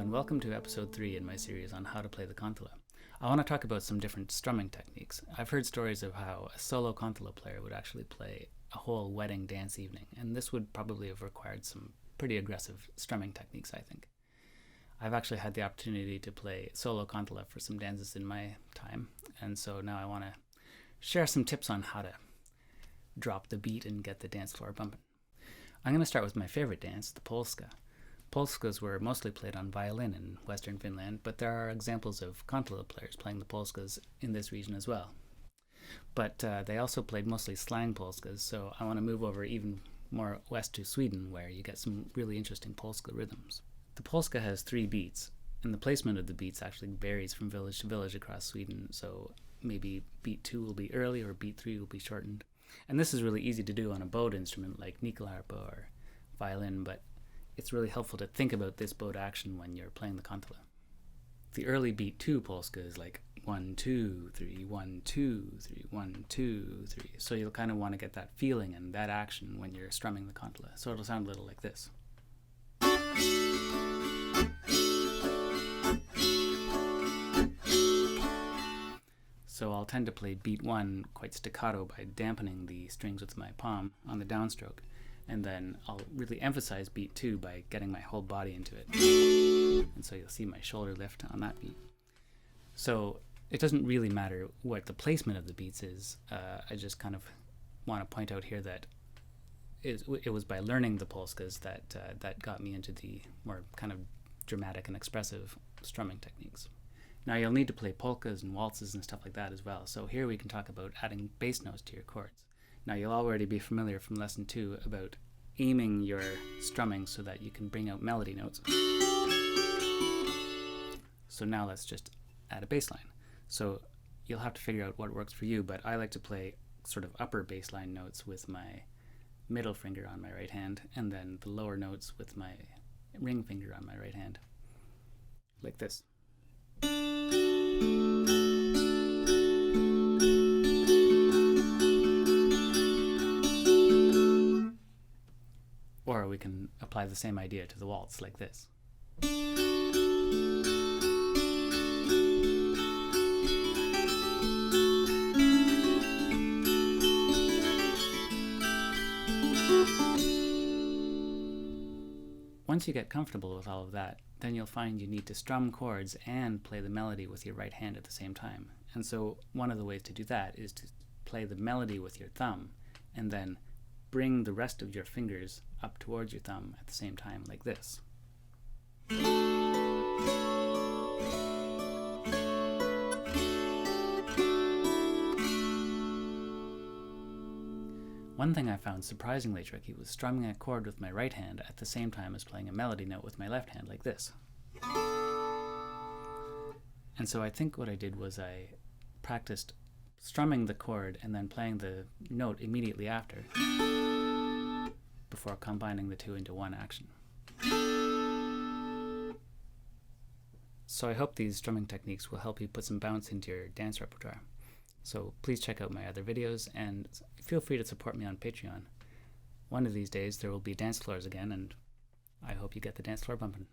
and welcome to episode 3 in my series on how to play the kantele. I want to talk about some different strumming techniques. I've heard stories of how a solo kantele player would actually play a whole wedding dance evening, and this would probably have required some pretty aggressive strumming techniques, I think. I've actually had the opportunity to play solo kantele for some dances in my time, and so now I want to share some tips on how to drop the beat and get the dance floor bumping. I'm going to start with my favorite dance, the polska. Polskas were mostly played on violin in Western Finland, but there are examples of kantele players playing the polskas in this region as well. But they also played mostly slang polskas, so I want to move over even more west to Sweden, where you get some really interesting polska rhythms. The polska has 3 beats, and the placement of the beats actually varies from village to village across Sweden, so maybe beat 2 will be early or beat 3 will be shortened. And this is really easy to do on a bowed instrument like nyckelharpa or violin, but it's really helpful to think about this bowed action when you're playing the kantele. The early beat 2 polska is like 1, 2, 3, 1, 2, 3, 1, 2, 3. So you'll kind of want to get that feeling and that action when you're strumming the kantele. So it'll sound a little like this. So I'll tend to play beat 1 quite staccato by dampening the strings with my palm on the downstroke. And then I'll really emphasize beat 2 by getting my whole body into it. And so you'll see my shoulder lift on that beat. So it doesn't really matter what the placement of the beats is. I just kind of want to point out here that it was by learning the polskas that got me into the more kind of dramatic and expressive strumming techniques. Now you'll need to play polkas and waltzes and stuff like that as well. So here we can talk about adding bass notes to your chords. Now you'll already be familiar from lesson 2 about aiming your strumming so that you can bring out melody notes. So now let's just add a bass line. So you'll have to figure out what works for you, but I like to play sort of upper bass line notes with my middle finger on my right hand, and then the lower notes with my ring finger on my right hand, like this. Or we can apply the same idea to the waltz like this. Once you get comfortable with all of that, then you'll find you need to strum chords and play the melody with your right hand at the same time. And so one of the ways to do that is to play the melody with your thumb and then bring the rest of your fingers up towards your thumb at the same time, like this. One thing I found surprisingly tricky was strumming a chord with my right hand at the same time as playing a melody note with my left hand, like this. And so I think what I did was I practiced strumming the chord and then playing the note immediately after, before combining the 2 into one action. So I hope these strumming techniques will help you put some bounce into your dance repertoire. So please check out my other videos and feel free to support me on Patreon. One of these days there will be dance floors again, and I hope you get the dance floor bumping.